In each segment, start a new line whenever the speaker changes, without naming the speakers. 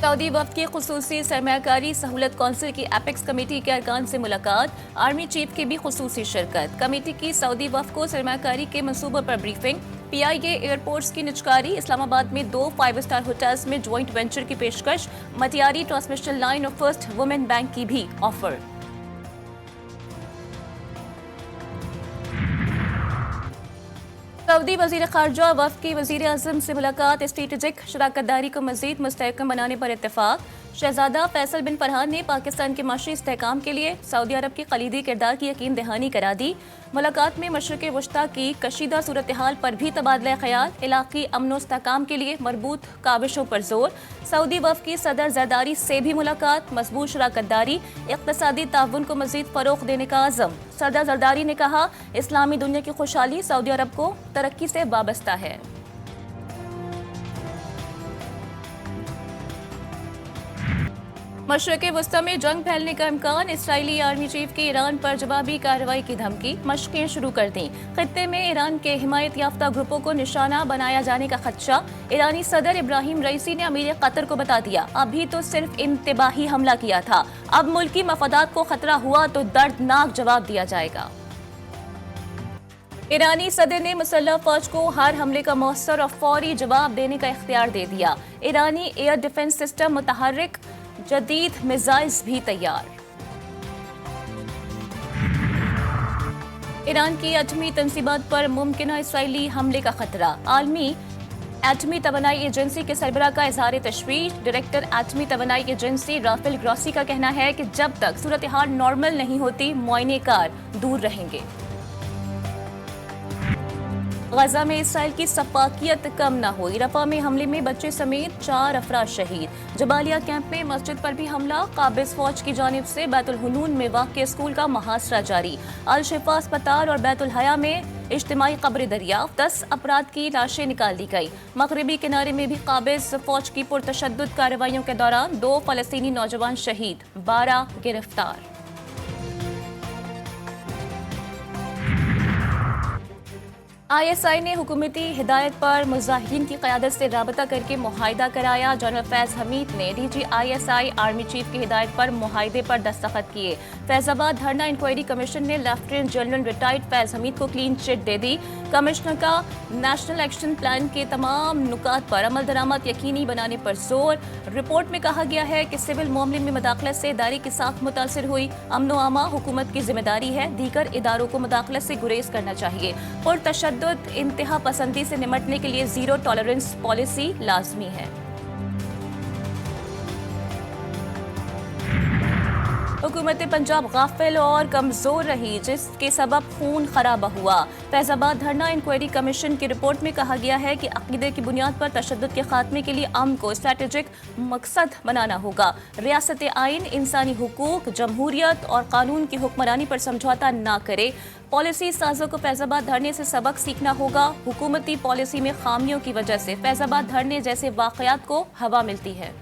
Saudi वफ्द की खुसूसी सरमायाकारी सहूलत council की एपेक्स कमेटी के अरकान से मुलाकात, आर्मी चीफ की भी खुसूसी शिरकत। कमेटी की सऊदी वफ्द को सरमायाकारी के मंसूबों पर ब्रीफिंग, PIA एयरपोर्ट्स की निजकारी, इस्लामाबाद में 2 5 स्टार होटल्स में ज्वाइंट वेंचर की पेशकश, मटियारी ट्रांसमिशन लाइन और फर्स्ट वुमेन बैंक की भी ऑफर। सऊदी वजीर खारजा वफ्द की वजीर आजम से मुलाकात, स्ट्रेटेजिक शराकतदारी को मजीद मुस्तहकम बनाने पर इत्तेफाक। शहजादा फैसल बिन फरहान ने पाकिस्तान के माशी इस्तेहकाम के लिए सऊदी अरब की कलीदी किरदार की यकीन दहानी करा दी। मुलाकात में मशरिक़ वस्ता की कशीदा सूरत हाल पर भी तबादला ख्याल, इलाक़ी अमन इस्तेहकाम के लिए मरबूत काविशों पर जोर। सऊदी वफ़द की सदर जरदारी से भी मुलाकात, मजबूत शराकतदारी, इक़्तिसादी ताउन को मज़ीद फ़रोग़ देने का आज़म। सदर जरदारी ने कहा, इस्लामी दुनिया की खुशहाली सऊदी अरब को तरक्की से वाबस्ता है। मशरिक़ वस्ता में जंग फैलने का इम्कान, इसराइली आर्मी चीफ की ईरान पर जवाबी कार्रवाई की धमकी, मशक़ें शुरू कर दी। खित्ते में ईरान के हिमायत याफ्ता ग्रुपों को निशाना बनाया जाने का खदशा। ईरानी सदर इब्राहिम रईसी ने अमीर कतर को बता दिया, अभी तो सिर्फ इंतबाही हमला किया था, अब मुल्की मफादात को खतरा हुआ तो दर्दनाक जवाब दिया जाएगा। ईरानी सदर ने मुसल्लह फौज को हर हमले का मौसर और फौरी जवाब देने का इख्तियार दे दिया। ईरानी एयर डिफेंस सिस्टम मुतहर्रिक, जदीद मिसाइल्स भी तैयार। ईरान की एटमी तंसीबात पर मुमकिन इसराइली हमले का खतरा। आलमी एटमी तवानाई एजेंसी के सरबराह का इजहार तशवीश। डायरेक्टर एटमी तवानाई एजेंसी राफेल ग्रॉसी का कहना है कि जब तक सूरत हाल नॉर्मल नहीं होती, मुआयनेकार दूर रहेंगे। गजा में इसराइल की सफाकियत कम न हुई, रफा में हमले में बच्चे समेत 4 अफराद शहीद। जबालिया कैंप में मस्जिद पर भी हमला, काबिज फौज की जानिब से बैतुल हुनून में वाक़िया स्कूल का मुहासरा जारी। अल शिफा अस्पताल और बैतुल हया में इज्तिमाई कब्र दरियाफ्त, 10 अफराद की लाशें निकाल दी गई। मगरबी किनारे में भी काबिज फौज की पुरतशद्दुद कार्रवाइयों के दौरान 2 फलस्तीनी नौजवान शहीद, 12 गिरफ्तार। ISI ने हुकूमती हिदायत पर मुजाहिरीन की क़यादत से राबता करके मुआहिदा कराया। जनरल फैज़ हमीद ने DG ISI आर्मी चीफ की हिदायत पर मुआहिदे पर दस्तखत किए। फैज़ाबाद धरना इंक्वायरी कमीशन ने लेफ्टिनेंट जनरल रिटायर्ड फैज़ हमीद को क्लीन चिट दे दी। कमिश्नर का नेशनल एक्शन प्लान के तमाम नुकात पर अमल दरामद यकीनी बनाने पर जोर। रिपोर्ट में कहा गया है कि सिविल मामले में मुदाखलत से इदारे की साख मुतासर हुई। अमनो आमा हुकूमत की जिम्मेदारी है, दीगर इदारों को मुदाखलत से गुरेज करना चाहिए। पुरतशद्दुद इंतहा पसंदी से निमटने के लिए जीरो टॉलरेंस पॉलिसी लाजमी है। हुकूमत पंजाब गाफिल और कमजोर रही, जिसके सबब खून खराबा हुआ। फैजाबाद धरना इंक्वायरी कमीशन की रिपोर्ट में कहा गया है कि अकीदे की बुनियाद पर तशद्दुद के खात्मे के लिए अमन को स्ट्रेटेजिक मकसद बनाना होगा। रियासत आइन, इंसानी हुकूक, जमहूरियत और कानून की हुक्मरानी पर समझौता ना करे। पॉलिसी साजों को फैजाबाद धरने से सबक सीखना होगा। हुकूमती पॉलिसी में खामियों की वजह से फैजाबाद धरने जैसे वाकयात को हवा मिलती है।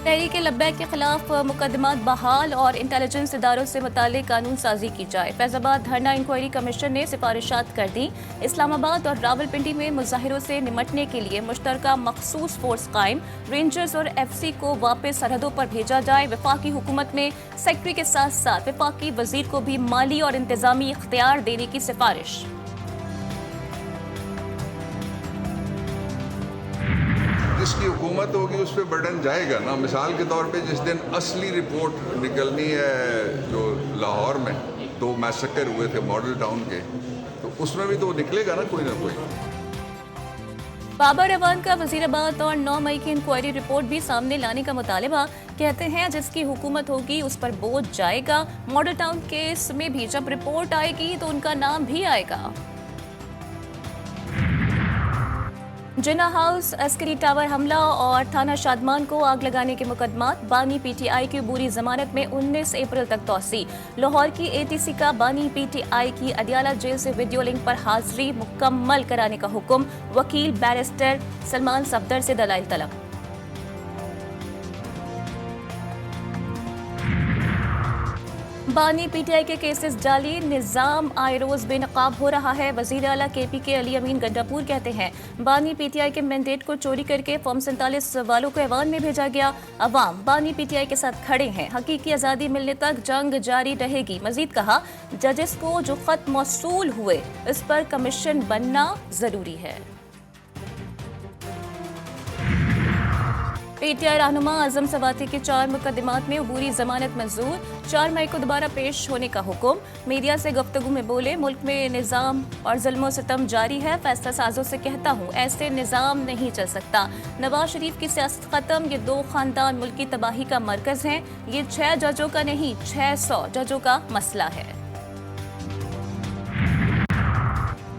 तहरीक लब्बैक के खिलाफ मुकदमात बहाल और इंटेलिजेंस इदारों से मुताल्लिक कानून साजी की जाए। फैजाबाद धरना इंक्वायरी कमीशन ने सिफारिशात कर दी। इस्लामाबाद और रावलपिंडी में मुजाहिरों से निमटने के लिए मुश्तरका मखसूस फोर्स कायम। रेंजर्स और FC को वापस सरहदों पर भेजा जाए। वफाकी हुकूमत में सेक्रेटरी के साथ साथ वफाकी वजीर को भी माली और इंतजामी इख्तियार देने की सिफारिश।
जिसकी हुकूमत होगी उस पर बर्डन जाएगा ना। मिसाल के तौर पे जिस दिन असली रिपोर्ट निकलनी है जो लाहौर में 2 मैसेकर हुए थे मॉडल टाउन के, तो उसमें भी तो निकलेगा ना कोई।
बाबर अवान का वजीराबाद और 9 मई की इंक्वायरी रिपोर्ट भी सामने लाने का मुतालबा। कहते हैं जिसकी हुकूमत होगी उस पर बोझ जाएगा। मॉडल टाउन केस में भी जब रिपोर्ट आएगी तो उनका नाम भी आएगा। जिन्ना हाउस अस्करी टावर हमला और थाना शादमान को आग लगाने के मुकदमात। बानी PTI की अबूरी जमानत में 19 अप्रैल तक तौसी। लाहौर की ATC का बानी PTI की अडियाला जेल से वीडियो लिंक पर हाजिरी मुकम्मल कराने का हुक्म। वकील बैरिस्टर सलमान सफदर से दलाइल तलब। बानी पीटीआई के केसेस जाली, निजाम आए रोज बेनकाब हो रहा है। वजीर आला केपी के अली अमीन गंडापुर कहते हैं बानी पीटीआई के मैंडेट को चोरी करके फॉर्म 47 वालों को ऐवान में भेजा गया। अवाम बानी पीटीआई के साथ खड़े हैं, हकीकी आज़ादी मिलने तक जंग जारी रहेगी। मजीद कहा जजेस को जो खत मौसूल हुए इस पर कमीशन बनना जरूरी है। पीटीआई रहनुमा आजम सवाती के 4 मुकदमात में अबूरी जमानत मंजूर, 4 मई को दोबारा पेश होने का हुक्म। मीडिया से गुफ्तगू में बोले मुल्क में निजाम और जुल्म सितम जारी है, फैसला साजों से कहता हूँ ऐसे निजाम नहीं चल सकता। नवाज शरीफ की सियासत खत्म, ये 2 खानदान मुल्क की तबाही का मरकज हैं। ये 6 जजों का नहीं 600 जजों का मसला है।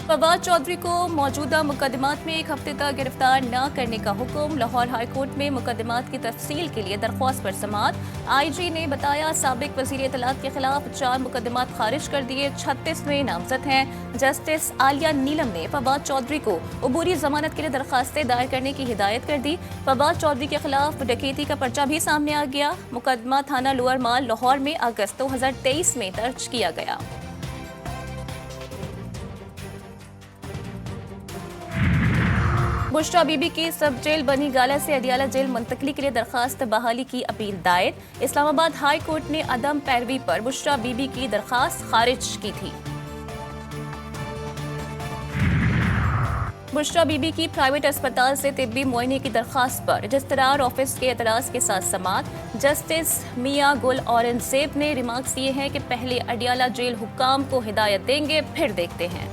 फवाद चौधरी को मौजूदा मुकदमात में 1 हफ्ते तक गिरफ्तार न करने का हुक्म। लाहौर हाई कोर्ट में मुकदमात की तफसील के लिए दरख्वास्त पर समाअत। आईजी ने बताया साबिक वजीर इत्तलात के खिलाफ 4 मुकदमात खारिज कर दिए, 36 में नामजद हैं। जस्टिस आलिया नीलम ने फवाद चौधरी को अबूरी जमानत के लिए दरख्वास्तें दायर करने की हिदायत कर दी। फवाद चौधरी के खिलाफ डकैती का पर्चा भी सामने आ गया। मुकदमा थाना लोअर माल लाहौर में अगस्त 2023 में दर्ज किया गया। बुशरा बीबी की सब जेल बनी गाला से अडियाला जेल मुंतकली के लिए दरखास्त बहाली की अपील दायर। इस्लामाबाद हाई कोर्ट ने अदम पैरवी पर बुशरा बीबी की दरखास्त खारिज की थी। बुशरा बीबी की प्राइवेट अस्पताल से तिब्बी मुआयने की दरखास्त पर रजिस्ट्रार ऑफिस के एतराज के साथ समाअत। जस्टिस मियां गुल औरंगजेब ने रिमार्क्स दिए हैं कि पहले अडियाला जेल हुक्काम को हिदायत देंगे, फिर देखते हैं।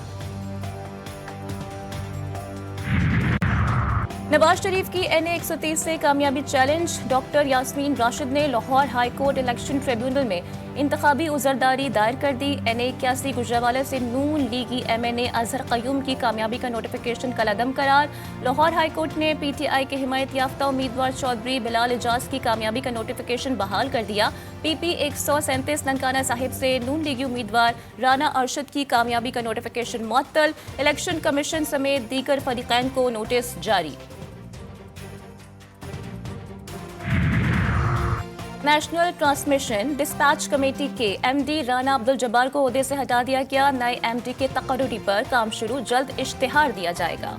नवाज शरीफ की NA 130 से कामयाबी चैलेंज। डॉक्टर यास्मीन राशिद ने Lahore high court election tribunal में इंतखाबी उजरदारी दायर कर दी। NA 81 गुजरावाला से नून लीगी MNA अजहर कयूम की कामयाबी का नोटिफिकेशन कलअदम करार। लाहौर हाई कोर्ट ने PTI के हिमायत याफ्ता उम्मीदवार चौधरी बिलाल एजाज की कामयाबी का नोटिफिकेशन बहाल कर दिया। PP 137 ननकाना साहिब से नून लीगी उम्मीदवार राना अरशद की कामयाबी का नोटिफिकेशन मुअत्तल। इलेक्शन कमीशन समेत दीगर फरीकैन को नोटिस जारी। नेशनल ट्रांसमिशन डिस्पैच कमेटी के MD राना अब्दुल जब्बार को ओहदे से हटा दिया गया। नए MD के तकर्रुरी पर काम शुरू, जल्द इश्तिहार दिया जाएगा।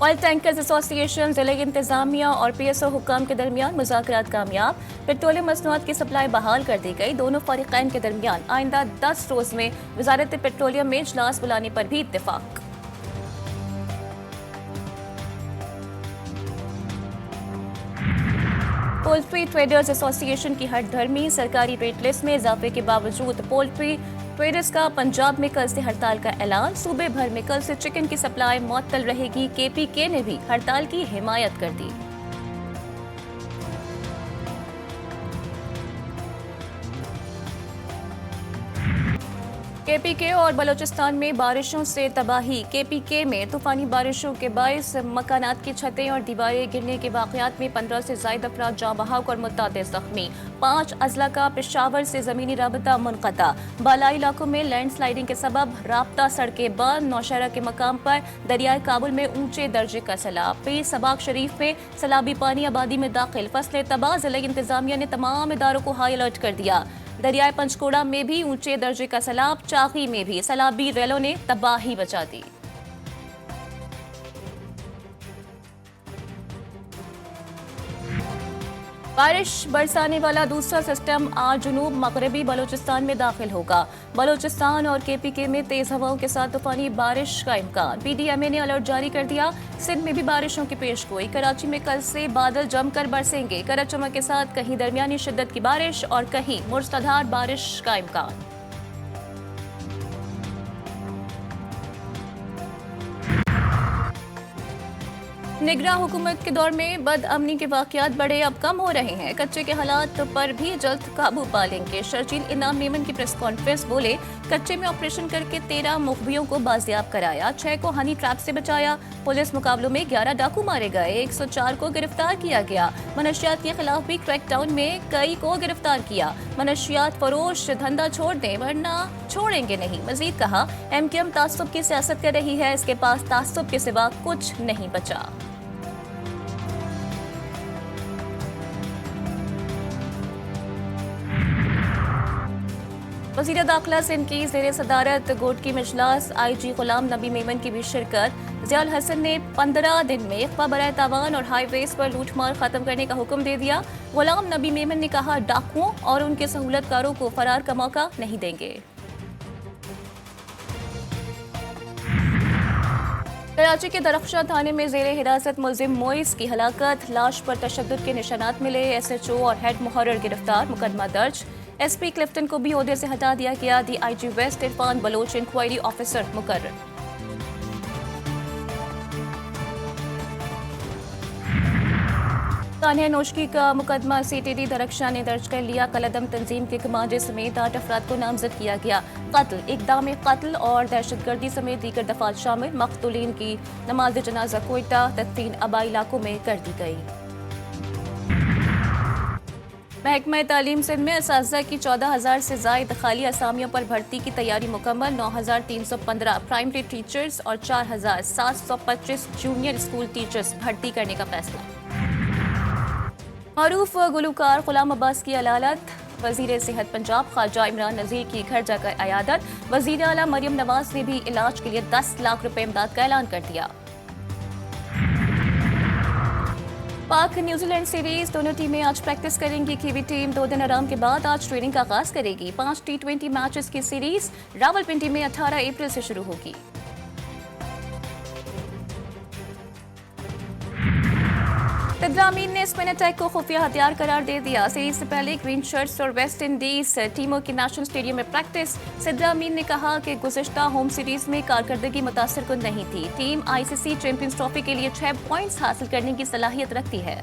ऑयल टैंकर्स एसोसिएशन, जिले इंतजामिया और PSO हुक्काम के दरमियान मुज़ाकरात कामयाब। पेट्रोलियम मसनूआत की सप्लाई बहाल कर दी गई। दोनों फरीकैन के दरमियान आइंदा 10 रोज में वजारत पेट्रोलियम में इजलास बुलाने पर भी इत्तेफाक। पोल्ट्री ट्रेडर्स एसोसिएशन की हटधर्मी, सरकारी रेट लिस्ट में इजाफे के बावजूद पोल्ट्री ट्रेडर्स का पंजाब में कल से हड़ताल का ऐलान। सूबे भर में कल से चिकन की सप्लाई मुअत्तल रहेगी। KPK ने भी हड़ताल की हिमायत कर दी। KPK और बलोचिस्तान में बारिशों से तबाही। KPK में तूफानी बारिशों के बायस मकानात की छतें और दीवारें गिरने के वाकयात में 15 से ज़ायद अफराद जाँ बहक और मुतादिद जख्मी। 5 अजला का पेशावर से ज़मीनी राबता मुनक़ता। बालाई इलाकों में लैंडस्लाइडिंग के सबब राबता सड़कें बंद। नौशहरा के मकाम पर दरियाए काबुल में ऊंचे दर्जे का सैलाब। पीर सबाक शरीफ में सैलाबी पानी आबादी में दाखिल, फसलें तबाह। जिला इंतजामिया ने तमाम इदारों को हाई अलर्ट कर दिया। दरियाए पंचकोड़ा में भी ऊंचे दर्जे का सैलाब। चाकी में भी सैलाबी रेलों ने तबाही मचा दी। बारिश बरसाने वाला दूसरा सिस्टम आज जुनूब मगरबी बलूचिस्तान में दाखिल होगा। बलूचिस्तान और KPK में तेज हवाओं के साथ तूफानी बारिश का इम्कान। PDMA ने अलर्ट जारी कर दिया। सिंध में भी बारिशों की पेशगोई। कराची में कल से बादल जमकर बरसेंगे। गरज चमक के साथ कहीं दरमियानी शिद्दत की बारिश और कहीं मुस्तधार बारिश का इम्कान। निगरां हुकूमत के दौर में बदअमनी के वाकयात बड़े अब कम हो रहे हैं। कच्चे के हालात पर भी जल्द काबू पा लेंगे। शर्जील इनाम मेमन की प्रेस कॉन्फ्रेंस बोले कच्चे में ऑपरेशन करके 13 मुखबियों को बाजियाब कराया, 6 को हनी ट्रैप से बचाया। पुलिस मुकाबलों में 11 डाकू मारे गए, 104 को गिरफ्तार किया गया। मनशियात के खिलाफ भी क्रैकडाउन में कई को गिरफ्तार किया। मनशियात फरोश धंधा छोड़ दें वरना छोड़ेंगे नहीं। मजीद कहा MKM तासुब की सियासत कर रही है, इसके पास तासुब के सिवा कुछ नहीं बचा। वज़ीर दाखिला सिंध की ज़ेर सदारत गोट की मजलास IG गुलाम नबी मेमन की भी शिरकत। ज़ियाउल हसन ने 15 दिन में इक़्फ़ा बराए तावान और हाईवेज पर लूटमार ख़त्म करने का हुक्म दे दिया। गुलाम नबी मेमन ने कहा, डाकुओं और उनके सहूलतकारों को फरार का मौका नहीं देंगे। कराची के दरख्शां थाने में ज़ेर हिरासत मुलजिम मोइस की हलाकत, लाश पर तशद्दुद के निशानात मिले। SHO और हेड मुहर्रर गिरफ्तार, मुकदमा दर्ज। SP क्लिफ्टन को भी ओहदे से हटा दिया गया। DIG west Irfan Baloch inquiry officer मुकर्रर। तानिया नोशकी का मुकदमा CTD दरख्शां ने दर्ज कर लिया। कलदम तंजीम के कमांडर समेत 8 अफराद को नामजद किया गया। कत्ल, इक़दाम कत्ल और दहशतगर्दी समेत दीगर दफात शामिल। मक़तूलीन की नमाज जनाजा कोयटा, तदफीन आबाई इलाकों में कर दी गई। महकमा तालीम सिंध में असातिज़ा की 14,000 से ज़ायद खाली असामियों पर भर्ती की तैयारी मुकम्मल। 9,315 प्राइमरी टीचर्स और 4,725 जूनियर स्कूल टीचर्स भर्ती करने का फैसला। मरूफ गुलूकार गुलाम अब्बास की अदालत। वज़ीर सेहत पंजाब ख्वाजा इमरान नज़ीर की घर जाकर अयादत। वज़ीर आला मरियम नवाज ने भी इलाज के लिए 10 लाख रुपए इमदाद का ऐलान कर दिया। पाक न्यूजीलैंड सीरीज, दोनों टीमें आज प्रैक्टिस करेंगी। कीवी टीम 2 दिन आराम के बाद आज ट्रेनिंग का आगाज करेगी। 5 T20 मैचेस की सीरीज रावलपिंडी में 18 अप्रैल से शुरू होगी। सिद्रा अमीन ने स्पिन अटैक को खुफिया हथियार करार दे दिया। सीरीज से पहले ग्रीन शर्ट्स और वेस्ट इंडीज टीमों की नेशनल स्टेडियम में प्रैक्टिस। सिद्रा अमीन ने कहा कि गुज़िश्ता होम सीरीज में कारकर्दगी मुतासिर कुन नहीं थी। टीम ICC चैंपियंस ट्रॉफी के लिए 6 पॉइंट्स हासिल करने की सलाहियत रखती है।